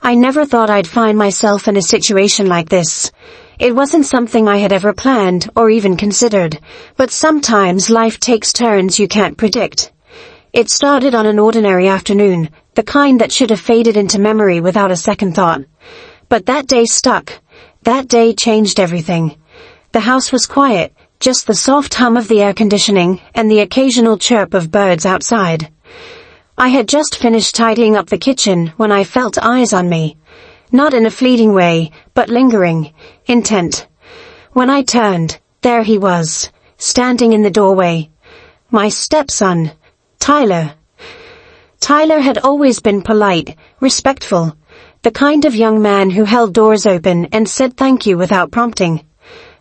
I never thought I'd find myself in a situation like this. It wasn't something I had ever planned or even considered, but sometimes life takes turns you can't predict. It started on an ordinary afternoon, the kind that should have faded into memory without a second thought. But that day stuck. That day changed everything. The house was quiet, just the soft hum of the air conditioning and the occasional chirp of birds outside. I had just finished tidying up the kitchen when I felt eyes on me. Not in a fleeting way, but lingering, intent. When I turned, there he was, standing in the doorway. My stepson, Tyler. Tyler had always been polite, respectful, the kind of young man who held doors open and said thank you without prompting.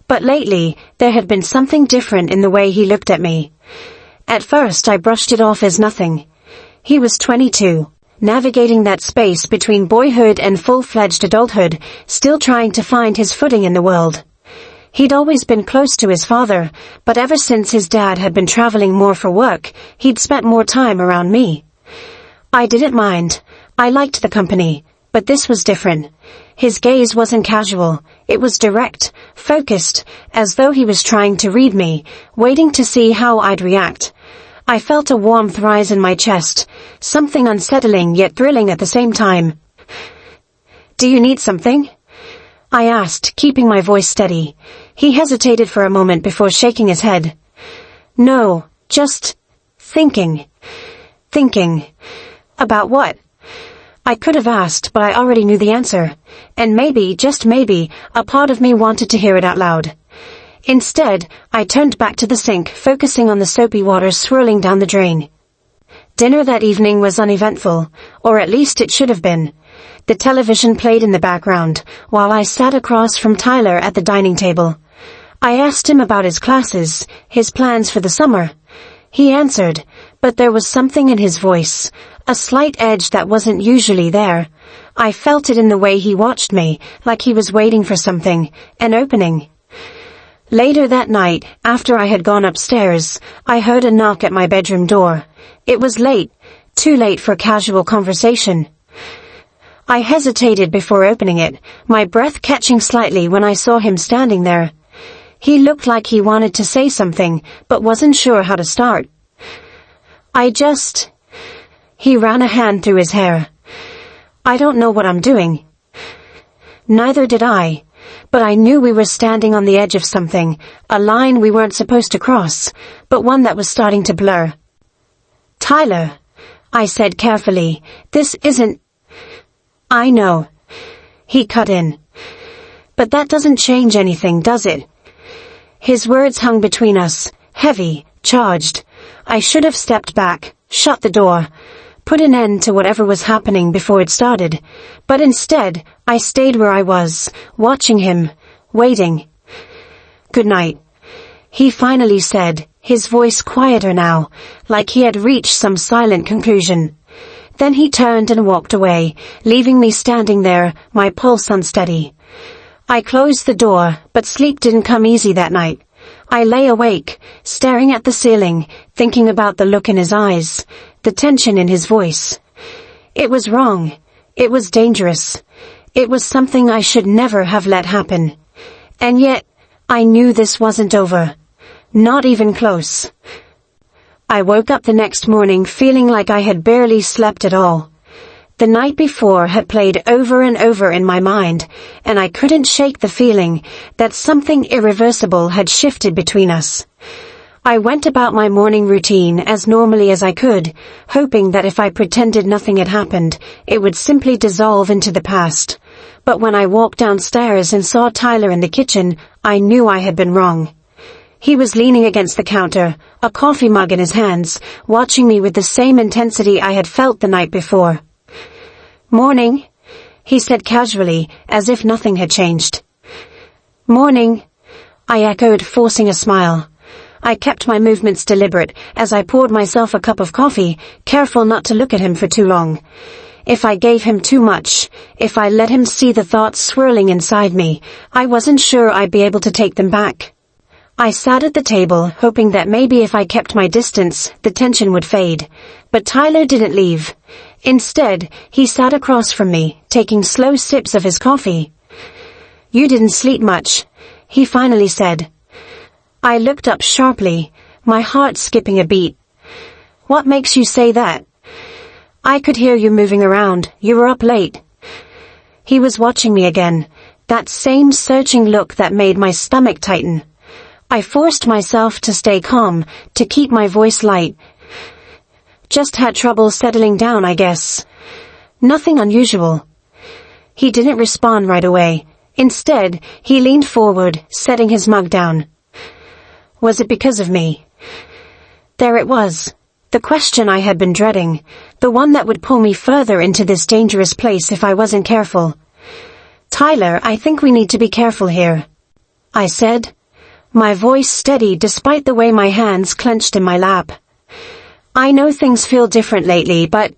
But lately, there had been something different in the way he looked at me. At first I brushed it off as nothing. He was 22, navigating that space between boyhood and full-fledged adulthood, still trying to find his footing in the world. He'd always been close to his father, but ever since his dad had been traveling more for work, he'd spent more time around me. I didn't mind. I liked the company, but this was different. His gaze wasn't casual. It was direct, focused, as though he was trying to read me, waiting to see how I'd react. I felt a warmth rise in my chest, something unsettling yet thrilling at the same time. "Do you need something?" I asked, keeping my voice steady. He hesitated for a moment before shaking his head. "No, just thinking." Thinking. About what? I could have asked, but I already knew the answer. And maybe, just maybe, a part of me wanted to hear it out loud. Instead, I turned back to the sink, focusing on the soapy water swirling down the drain. Dinner that evening was uneventful, or at least it should have been. The television played in the background, while I sat across from Tyler at the dining table. I asked him about his classes, his plans for the summer. He answered, but there was something in his voice, a slight edge that wasn't usually there. I felt it in the way he watched me, like he was waiting for something, an opening. Later that night, after I had gone upstairs, I heard a knock at my bedroom door. It was late, too late for casual conversation. I hesitated before opening it, my breath catching slightly when I saw him standing there. He looked like he wanted to say something, but wasn't sure how to start. He ran a hand through his hair. "I don't know what I'm doing." Neither did I. But I knew we were standing on the edge of something, a line we weren't supposed to cross, but one that was starting to blur. "Tyler," I said carefully, "this isn't—" "I know." He cut in. "But that doesn't change anything, does it?" His words hung between us, heavy, charged. I should have stepped back, shut the door, put an end to whatever was happening before it started, but instead, I stayed where I was, watching him, waiting. "Good night," he finally said, his voice quieter now, like he had reached some silent conclusion. Then he turned and walked away, leaving me standing there, my pulse unsteady. I closed the door, but sleep didn't come easy that night. I lay awake, staring at the ceiling, thinking about the look in his eyes, the tension in his voice. It was wrong. It was dangerous. It was something I should never have let happen. And yet, I knew this wasn't over. Not even close. I woke up the next morning feeling like I had barely slept at all. The night before had played over and over in my mind, and I couldn't shake the feeling that something irreversible had shifted between us. I went about my morning routine as normally as I could, hoping that if I pretended nothing had happened, it would simply dissolve into the past. But when I walked downstairs and saw Tyler in the kitchen, I knew I had been wrong. He was leaning against the counter, a coffee mug in his hands, watching me with the same intensity I had felt the night before. "Morning," he said casually, as if nothing had changed. "Morning," I echoed, forcing a smile. I kept my movements deliberate as I poured myself a cup of coffee, careful not to look at him for too long. If I gave him too much, if I let him see the thoughts swirling inside me, I wasn't sure I'd be able to take them back. I sat at the table, hoping that maybe if I kept my distance, the tension would fade. But Tyler didn't leave. Instead, he sat across from me, taking slow sips of his coffee. "You didn't sleep much," he finally said. I looked up sharply, my heart skipping a beat. "What makes you say that?" "I could hear you moving around. You were up late." He was watching me again, that same searching look that made my stomach tighten. I forced myself to stay calm, to keep my voice light. "Just had trouble settling down, I guess. Nothing unusual." He didn't respond right away. Instead, he leaned forward, setting his mug down. Was it because of me? There it was. The question I had been dreading. The one that would pull me further into this dangerous place if I wasn't careful. "Tyler, I think we need to be careful here," I said. My voice steady despite the way my hands clenched in my lap. "I know things feel different lately, but..."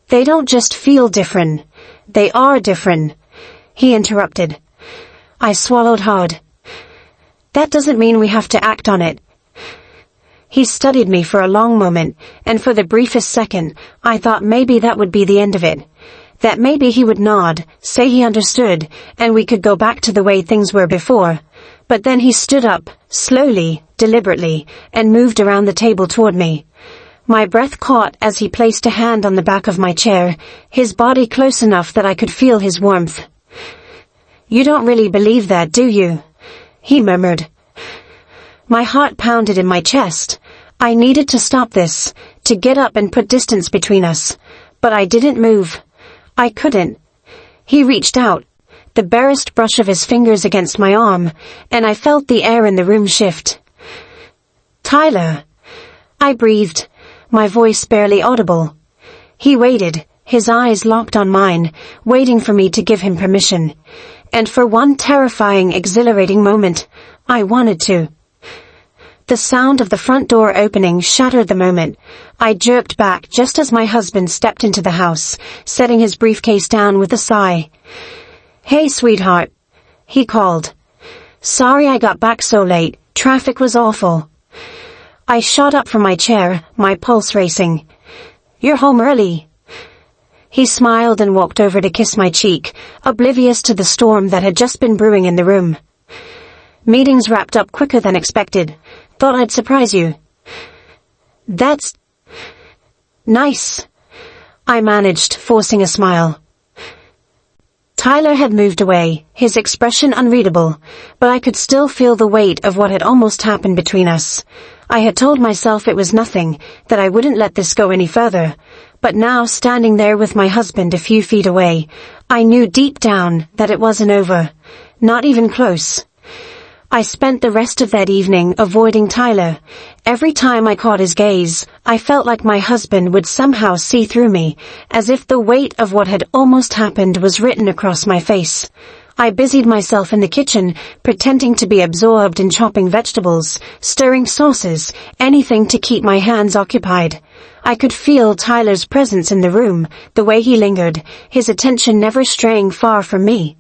"They don't just feel different. They are different," he interrupted. I swallowed hard. "That doesn't mean we have to act on it." He studied me for a long moment, and for the briefest second, I thought maybe that would be the end of it. That maybe he would nod, say he understood, and we could go back to the way things were before. But then he stood up, slowly, deliberately, and moved around the table toward me. My breath caught as he placed a hand on the back of my chair, his body close enough that I could feel his warmth. "You don't really believe that, do you?" he murmured. My heart pounded in my chest. I needed to stop this, to get up and put distance between us. But I didn't move. I couldn't. He reached out, the barest brush of his fingers against my arm, and I felt the air in the room shift. "Tyler," I breathed, my voice barely audible. He waited, his eyes locked on mine, waiting for me to give him permission. And for one terrifying, exhilarating moment, I wanted to. The sound of the front door opening shattered the moment. I jerked back just as my husband stepped into the house, setting his briefcase down with a sigh. "Hey, sweetheart," he called. "Sorry I got back so late. Traffic was awful." I shot up from my chair, my pulse racing. "You're home early." He smiled and walked over to kiss my cheek, oblivious to the storm that had just been brewing in the room. "Meetings wrapped up quicker than expected. Thought I'd surprise you." "That's nice," I managed, forcing a smile. Tyler had moved away, his expression unreadable, but I could still feel the weight of what had almost happened between us. I had told myself it was nothing, that I wouldn't let this go any further. But now, standing there with my husband a few feet away, I knew deep down that it wasn't over. Not even close. I spent the rest of that evening avoiding Tyler. Every time I caught his gaze, I felt like my husband would somehow see through me, as if the weight of what had almost happened was written across my face. I busied myself in the kitchen, pretending to be absorbed in chopping vegetables, stirring sauces, anything to keep my hands occupied. I could feel Tyler's presence in the room, the way he lingered, his attention never straying far from me.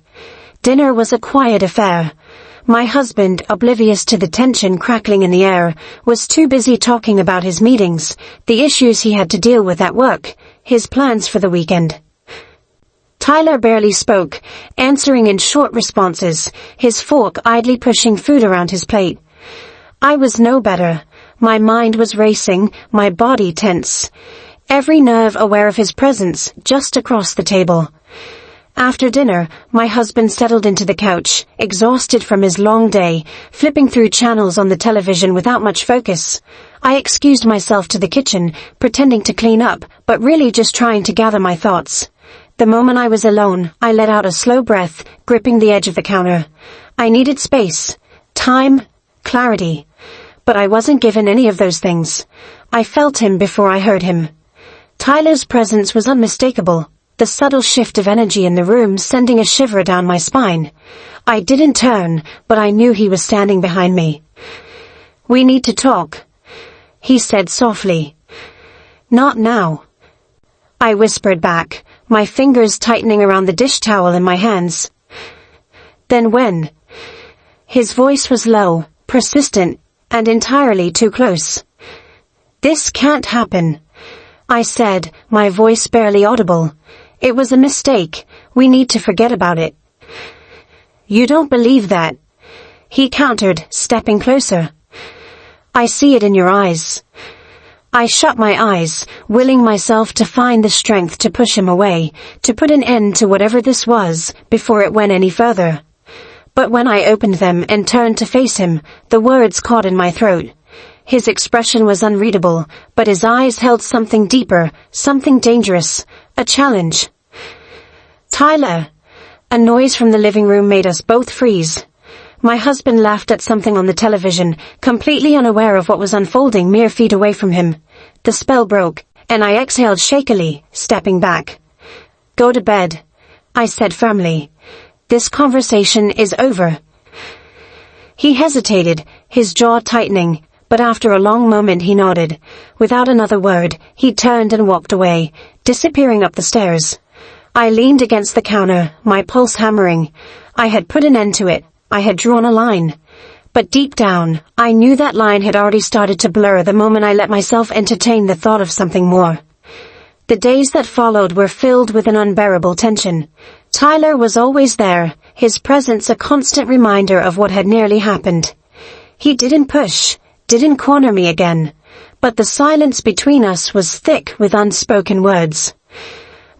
Dinner was a quiet affair. My husband, oblivious to the tension crackling in the air, was too busy talking about his meetings, the issues he had to deal with at work, his plans for the weekend. Tyler barely spoke, answering in short responses, his fork idly pushing food around his plate. I was no better. My mind was racing, my body tense. Every nerve aware of his presence, just across the table. After dinner, my husband settled into the couch, exhausted from his long day, flipping through channels on the television without much focus. I excused myself to the kitchen, pretending to clean up, but really just trying to gather my thoughts. The moment I was alone, I let out a slow breath, gripping the edge of the counter. I needed space, time, clarity. But I wasn't given any of those things. I felt him before I heard him. Tyler's presence was unmistakable. The subtle shift of energy in the room sending a shiver down my spine. I didn't turn, but I knew he was standing behind me. "We need to talk," he said softly. "Not now," I whispered back, my fingers tightening around the dish towel in my hands. "Then when?" His voice was low, persistent, and entirely too close. "This can't happen." I said, my voice barely audible. It was a mistake. We need to forget about it. You don't believe that? He countered, stepping closer. I see it in your eyes. I shut my eyes, willing myself to find the strength to push him away, to put an end to whatever this was, before it went any further. But when I opened them and turned to face him, the words caught in my throat. His expression was unreadable, but his eyes held something deeper, something dangerous, a challenge. Tyler! A noise from the living room made us both freeze. My husband laughed at something on the television, completely unaware of what was unfolding mere feet away from him. The spell broke, and I exhaled shakily, stepping back. Go to bed, I said firmly. This conversation is over. He hesitated, his jaw tightening, but after a long moment he nodded. Without another word, he turned and walked away, disappearing up the stairs. I leaned against the counter, my pulse hammering. I had put an end to it. I had drawn a line. But deep down, I knew that line had already started to blur the moment I let myself entertain the thought of something more. The days that followed were filled with an unbearable tension. Tyler was always there, his presence a constant reminder of what had nearly happened. He didn't push, didn't corner me again, but the silence between us was thick with unspoken words.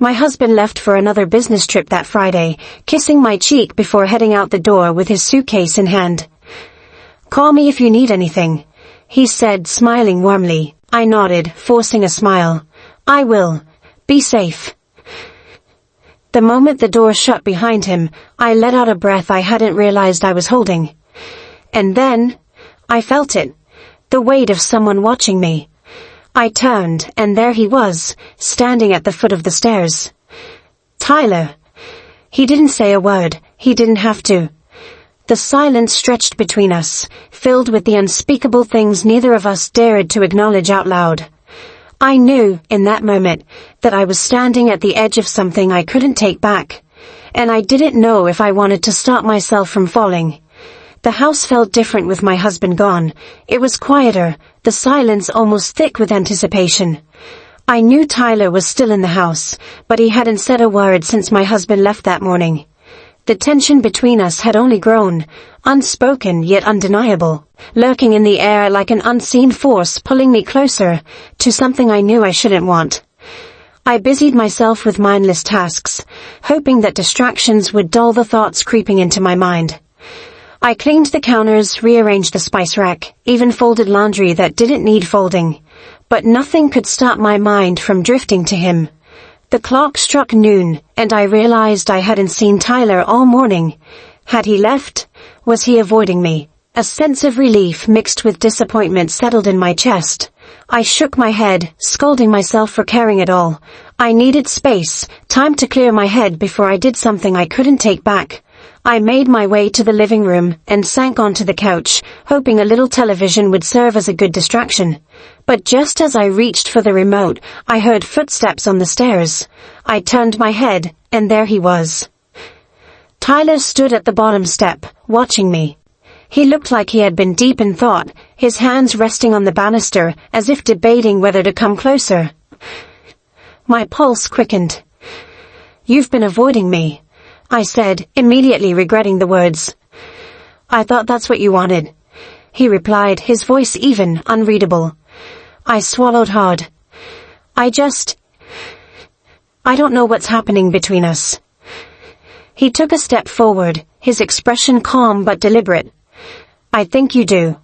My husband left for another business trip that Friday, kissing my cheek before heading out the door with his suitcase in hand. Call me if you need anything, he said, smiling warmly. I nodded, forcing a smile. I will. Be safe. The moment the door shut behind him, I let out a breath I hadn't realized I was holding. And then, I felt it. The weight of someone watching me. I turned, and there he was, standing at the foot of the stairs. Tyler. He didn't say a word, he didn't have to. The silence stretched between us, filled with the unspeakable things neither of us dared to acknowledge out loud. I knew, in that moment, that I was standing at the edge of something I couldn't take back, and I didn't know if I wanted to stop myself from falling. The house felt different with my husband gone. It was quieter, the silence almost thick with anticipation. I knew Tyler was still in the house, but he hadn't said a word since my husband left that morning. The tension between us had only grown, unspoken yet undeniable, lurking in the air like an unseen force pulling me closer to something I knew I shouldn't want. I busied myself with mindless tasks, hoping that distractions would dull the thoughts creeping into my mind. I cleaned the counters, rearranged the spice rack, even folded laundry that didn't need folding. But nothing could stop my mind from drifting to him. The clock struck noon, and I realized I hadn't seen Tyler all morning. Had he left? Was he avoiding me? A sense of relief mixed with disappointment settled in my chest. I shook my head, scolding myself for caring at all. I needed space, time to clear my head before I did something I couldn't take back. I made my way to the living room and sank onto the couch, hoping a little television would serve as a good distraction. But just as I reached for the remote, I heard footsteps on the stairs. I turned my head, and there he was. Tyler stood at the bottom step, watching me. He looked like he had been deep in thought, his hands resting on the banister, as if debating whether to come closer. My pulse quickened. "You've been avoiding me," I said, immediately regretting the words. "I thought that's what you wanted," he replied, his voice even, unreadable. I swallowed hard. I don't know what's happening between us." He took a step forward, his expression calm but deliberate. "I think you do."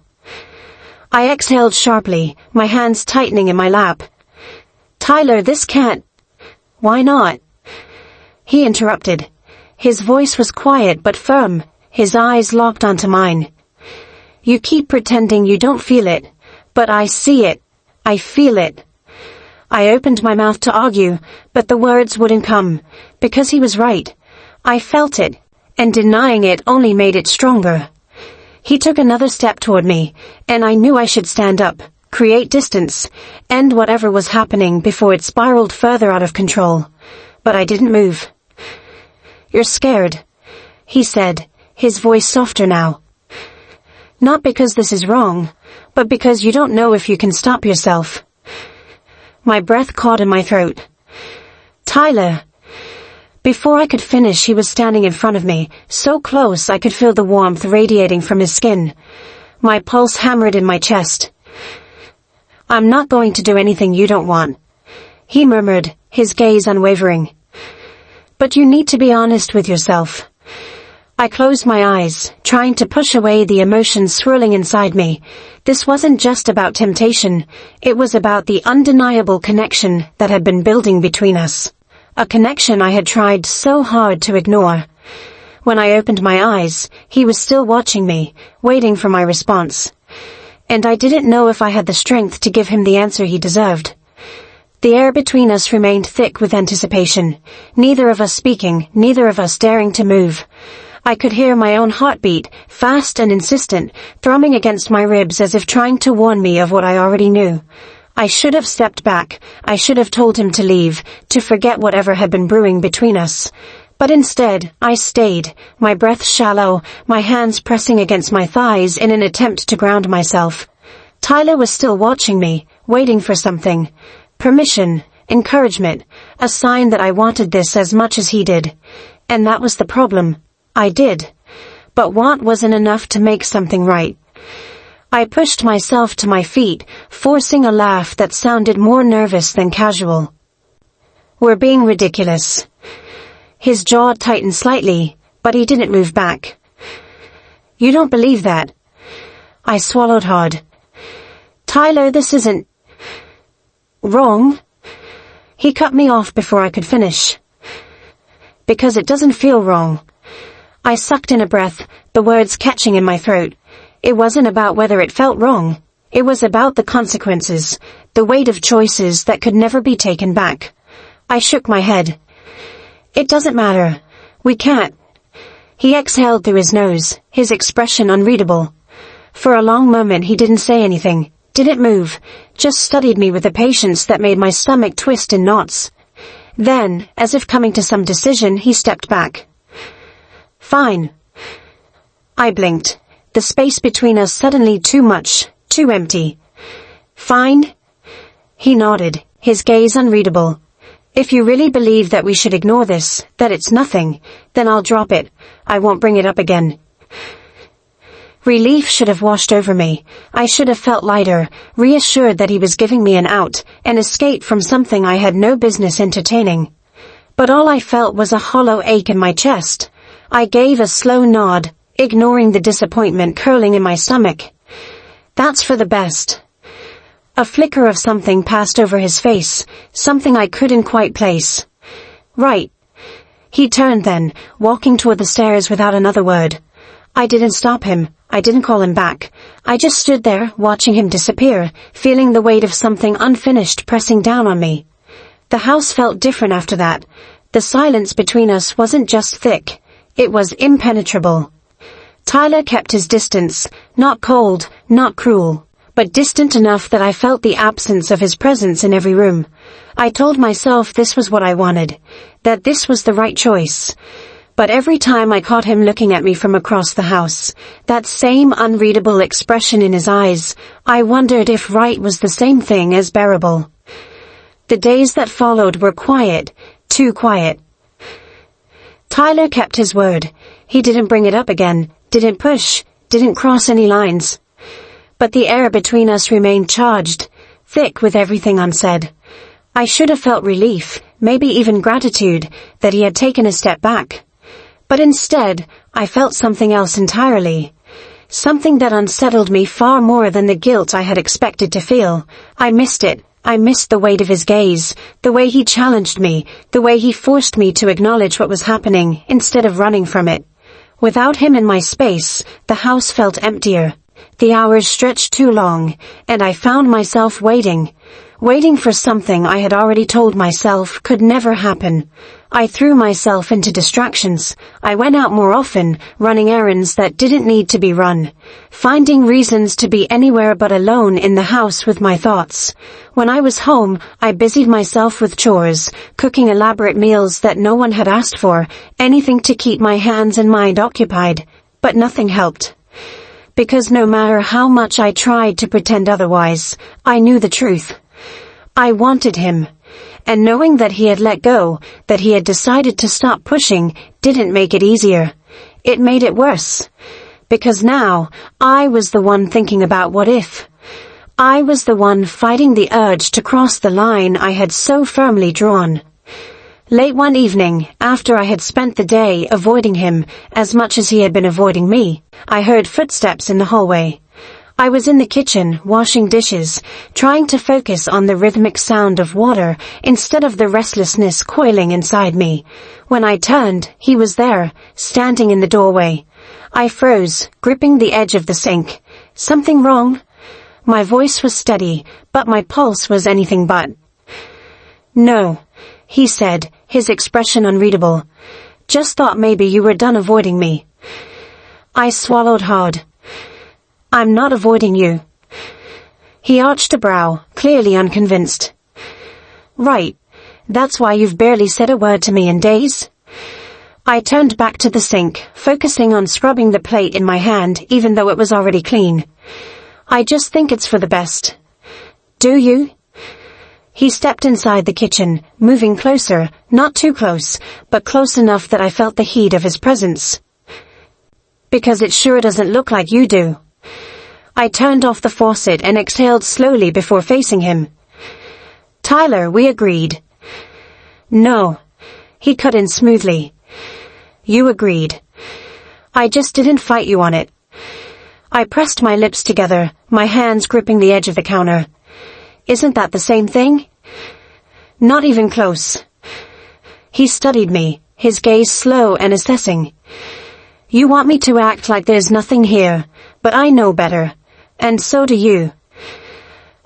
I exhaled sharply, my hands tightening in my lap. "Tyler, this can't." "Why not?" He interrupted. His voice was quiet but firm, his eyes locked onto mine. "You keep pretending you don't feel it, but I see it. I feel it." I opened my mouth to argue, but the words wouldn't come, because he was right. I felt it, and denying it only made it stronger. He took another step toward me, and I knew I should stand up, create distance, end whatever was happening before it spiraled further out of control. But I didn't move. "You're scared," he said, his voice softer now. "Not because this is wrong, but because you don't know if you can stop yourself." My breath caught in my throat. Tyler. Before I could finish, he was standing in front of me, so close I could feel the warmth radiating from his skin. My pulse hammered in my chest. I'm not going to do anything you don't want, he murmured, his gaze unwavering. But you need to be honest with yourself. I closed my eyes, trying to push away the emotions swirling inside me. This wasn't just about temptation, it was about the undeniable connection that had been building between us. A connection I had tried so hard to ignore. When I opened my eyes, he was still watching me, waiting for my response. And I didn't know if I had the strength to give him the answer he deserved. The air between us remained thick with anticipation, neither of us speaking, neither of us daring to move. I could hear my own heartbeat, fast and insistent, thrumming against my ribs as if trying to warn me of what I already knew. I should have stepped back. I should have told him to leave, to forget whatever had been brewing between us. But instead, I stayed, my breath shallow, my hands pressing against my thighs in an attempt to ground myself. Tyler was still watching me, waiting for something. Permission, encouragement, a sign that I wanted this as much as he did. And that was the problem. I did. But want wasn't enough to make something right. I pushed myself to my feet, forcing a laugh that sounded more nervous than casual. We're being ridiculous. His jaw tightened slightly, but he didn't move back. You don't believe that? I swallowed hard. Tyler, this isn't wrong. He cut me off before I could finish. Because it doesn't feel wrong. I sucked in a breath, the words catching in my throat. It wasn't about whether it felt wrong. It was about the consequences, the weight of choices that could never be taken back. I shook my head. It doesn't matter. We can't. He exhaled through his nose, his expression unreadable. For a long moment he didn't say anything, didn't move, just studied me with a patience that made my stomach twist in knots. Then, as if coming to some decision, he stepped back. Fine. I blinked. The space between us suddenly too much, too empty. Fine? He nodded, his gaze unreadable. If you really believe that we should ignore this, that it's nothing, then I'll drop it. I won't bring it up again. Relief should have washed over me. I should have felt lighter, reassured that he was giving me an out, an escape from something I had no business entertaining. But all I felt was a hollow ache in my chest. I gave a slow nod, ignoring the disappointment curling in my stomach. That's for the best. A flicker of something passed over his face, something I couldn't quite place. Right. He turned then, walking toward the stairs without another word. I didn't stop him. I didn't call him back. I just stood there, watching him disappear, feeling the weight of something unfinished pressing down on me. The house felt different after that. The silence between us wasn't just thick. It was impenetrable. Tyler kept his distance, not cold, not cruel, but distant enough that I felt the absence of his presence in every room. I told myself this was what I wanted, that this was the right choice. But every time I caught him looking at me from across the house, that same unreadable expression in his eyes, I wondered if right was the same thing as bearable. The days that followed were quiet, too quiet. Tyler kept his word. He didn't bring it up again, didn't push, didn't cross any lines. But the air between us remained charged, thick with everything unsaid. I should have felt relief, maybe even gratitude, that he had taken a step back. But instead, I felt something else entirely. Something that unsettled me far more than the guilt I had expected to feel. I missed it. I missed the weight of his gaze, the way he challenged me, the way he forced me to acknowledge what was happening instead of running from it. Without him in my space, the house felt emptier. The hours stretched too long, and I found myself waiting for something I had already told myself could never happen. I threw myself into distractions. I went out more often, running errands that didn't need to be run, finding reasons to be anywhere but alone in the house with my thoughts. When I was home, I busied myself with chores, cooking elaborate meals that no one had asked for, anything to keep my hands and mind occupied. But nothing helped. Because no matter how much I tried to pretend otherwise, I knew the truth. I wanted him. And knowing that he had let go, that he had decided to stop pushing, didn't make it easier. It made it worse. Because now, I was the one thinking about what if. I was the one fighting the urge to cross the line I had so firmly drawn. Late one evening, after I had spent the day avoiding him as much as he had been avoiding me, I heard footsteps in the hallway. I was in the kitchen, washing dishes, trying to focus on the rhythmic sound of water instead of the restlessness coiling inside me. When I turned, he was there, standing in the doorway. I froze, gripping the edge of the sink. Something wrong? My voice was steady, but my pulse was anything but. "No," he said, his expression unreadable. "Just thought maybe you were done avoiding me." I swallowed hard. "I'm not avoiding you." He arched a brow, clearly unconvinced. "Right. That's why you've barely said a word to me in days?" I turned back to the sink, focusing on scrubbing the plate in my hand even though it was already clean. "I just think it's for the best." "Do you?" He stepped inside the kitchen, moving closer, not too close, but close enough that I felt the heat of his presence. "Because it sure doesn't look like you do." I turned off the faucet and exhaled slowly before facing him. "Tyler, we agreed." "No." He cut in smoothly. "You agreed. I just didn't fight you on it." I pressed my lips together, my hands gripping the edge of the counter. "Isn't that the same thing?" "Not even close." He studied me, his gaze slow and assessing. "You want me to act like there's nothing here, but I know better. And so do you."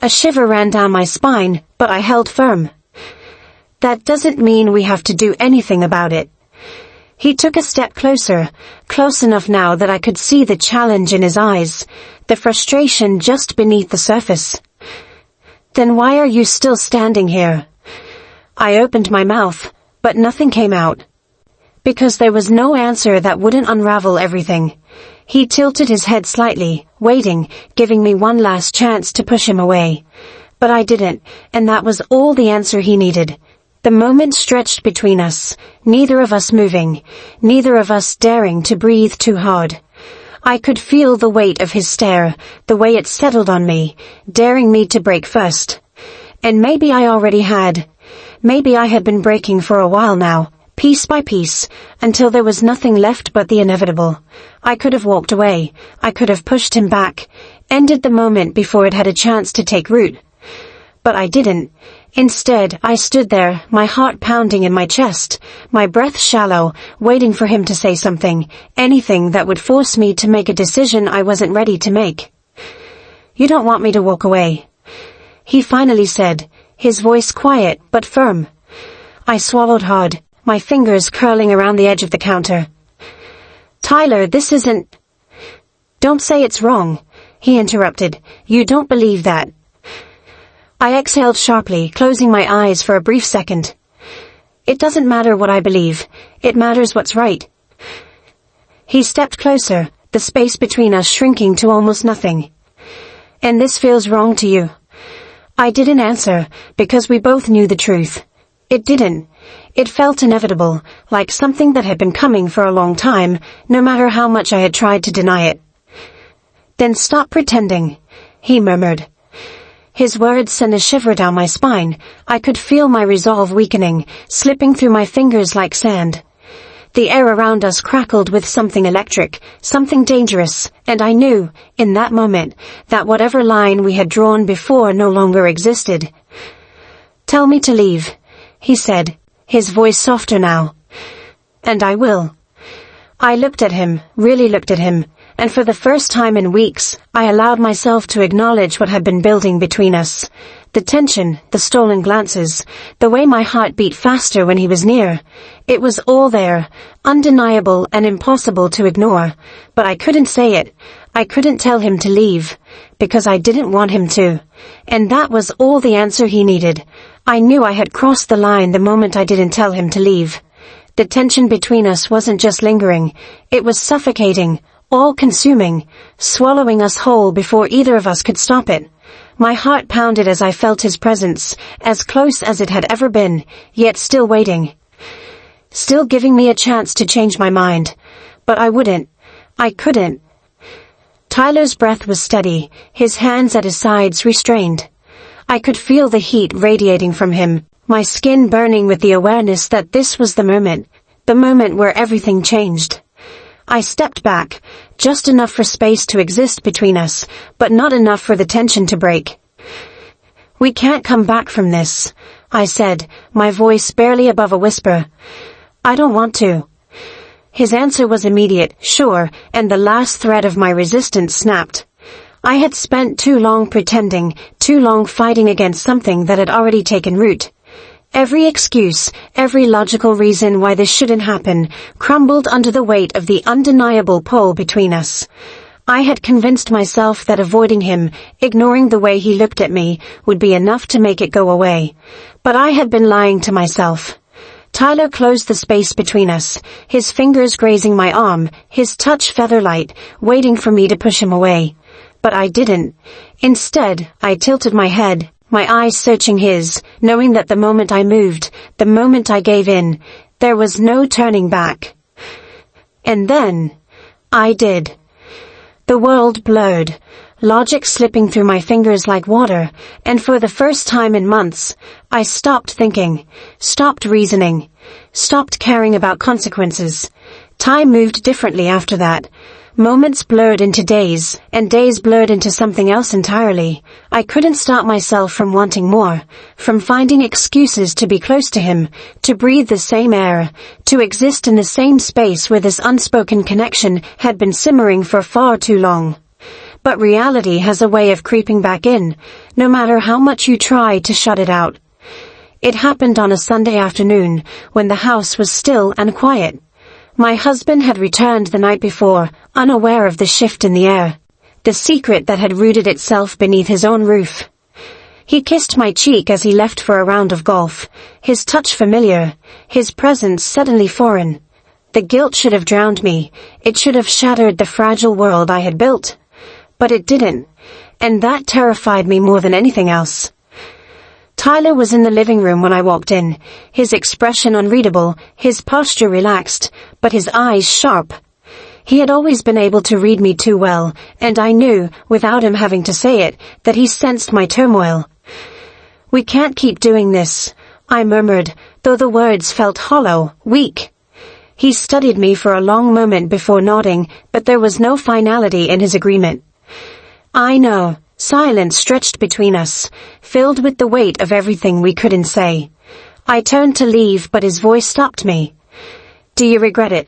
A shiver ran down my spine, but I held firm. "That doesn't mean we have to do anything about it." He took a step closer, close enough now that I could see the challenge in his eyes, the frustration just beneath the surface. "Then why are you still standing here?" I opened my mouth, but nothing came out. Because there was no answer that wouldn't unravel everything. He tilted his head slightly, waiting, giving me one last chance to push him away. But I didn't, and that was all the answer he needed. The moment stretched between us, neither of us moving, neither of us daring to breathe too hard. I could feel the weight of his stare, the way it settled on me, daring me to break first. And maybe I already had. Maybe I had been breaking for a while now, piece by piece, until there was nothing left but the inevitable. I could have walked away, I could have pushed him back, ended the moment before it had a chance to take root. But I didn't. Instead, I stood there, my heart pounding in my chest, my breath shallow, waiting for him to say something, anything that would force me to make a decision I wasn't ready to make. "You don't want me to walk away," he finally said, his voice quiet but firm. I swallowed hard, my fingers curling around the edge of the counter. "Tyler, this isn't—" "Don't say it's wrong," he interrupted. "You don't believe that." I exhaled sharply, closing my eyes for a brief second. "It doesn't matter what I believe. It matters what's right." He stepped closer, the space between us shrinking to almost nothing. "And this feels wrong to you?" I didn't answer, because we both knew the truth. It didn't. It felt inevitable, like something that had been coming for a long time, no matter how much I had tried to deny it. "Then stop pretending," he murmured. His words sent a shiver down my spine. I could feel my resolve weakening, slipping through my fingers like sand. The air around us crackled with something electric, something dangerous, and I knew, in that moment, that whatever line we had drawn before no longer existed. "Tell me to leave," he said, his voice softer now. "And I will." I looked at him, really looked at him, and for the first time in weeks, I allowed myself to acknowledge what had been building between us. The tension, the stolen glances, the way my heart beat faster when he was near. It was all there, undeniable and impossible to ignore. But I couldn't say it. I couldn't tell him to leave, because I didn't want him to. And that was all the answer he needed. I knew I had crossed the line the moment I didn't tell him to leave. The tension between us wasn't just lingering, it was suffocating, all-consuming, swallowing us whole before either of us could stop it. My heart pounded as I felt his presence, as close as it had ever been, yet still waiting. Still giving me a chance to change my mind. But I wouldn't. I couldn't. Tyler's breath was steady, his hands at his sides restrained. I could feel the heat radiating from him, my skin burning with the awareness that this was the moment where everything changed. I stepped back, just enough for space to exist between us, but not enough for the tension to break. "We can't come back from this," I said, my voice barely above a whisper. "I don't want to." His answer was immediate, sure, and the last thread of my resistance snapped. I had spent too long pretending, too long fighting against something that had already taken root. Every excuse, every logical reason why this shouldn't happen, crumbled under the weight of the undeniable pull between us. I had convinced myself that avoiding him, ignoring the way he looked at me, would be enough to make it go away. But I had been lying to myself. Tyler closed the space between us, his fingers grazing my arm, his touch feather-light, waiting for me to push him away. But I didn't. Instead, I tilted my head, my eyes searching his, knowing that the moment I moved, the moment I gave in, there was no turning back. And then, I did. The world blurred, logic slipping through my fingers like water, and for the first time in months, I stopped thinking, stopped reasoning, stopped caring about consequences. Time moved differently after that. Moments blurred into days, and days blurred into something else entirely. I couldn't stop myself from wanting more, from finding excuses to be close to him, to breathe the same air, to exist in the same space where this unspoken connection had been simmering for far too long. But reality has a way of creeping back in, no matter how much you try to shut it out. It happened on a Sunday afternoon, when the house was still and quiet. My husband had returned the night before, unaware of the shift in the air, the secret that had rooted itself beneath his own roof. He kissed my cheek as he left for a round of golf, his touch familiar, his presence suddenly foreign. The guilt should have drowned me, it should have shattered the fragile world I had built. But it didn't, and that terrified me more than anything else. Tyler was in the living room when I walked in, his expression unreadable, his posture relaxed, but his eyes sharp. He had always been able to read me too well, and I knew, without him having to say it, that he sensed my turmoil. "We can't keep doing this," I murmured, though the words felt hollow, weak. He studied me for a long moment before nodding, but there was no finality in his agreement. "I know." Silence stretched between us, filled with the weight of everything we couldn't say. I turned to leave, but his voice stopped me. "Do you regret it?"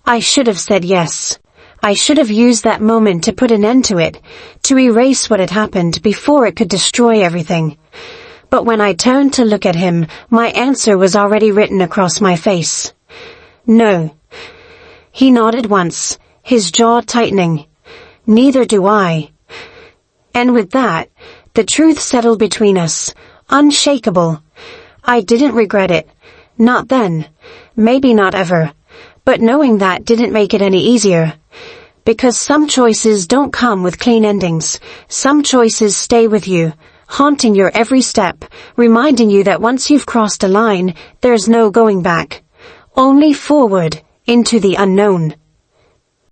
I should have said yes. I should have used that moment to put an end to it, to erase what had happened before it could destroy everything. But when I turned to look at him, my answer was already written across my face. "No." He nodded once, his jaw tightening. "Neither do I." And with that, the truth settled between us, unshakable. I didn't regret it. Not then. Maybe not ever. But knowing that didn't make it any easier. Because some choices don't come with clean endings. Some choices stay with you, haunting your every step, reminding you that once you've crossed a line, there's no going back. Only forward, into the unknown.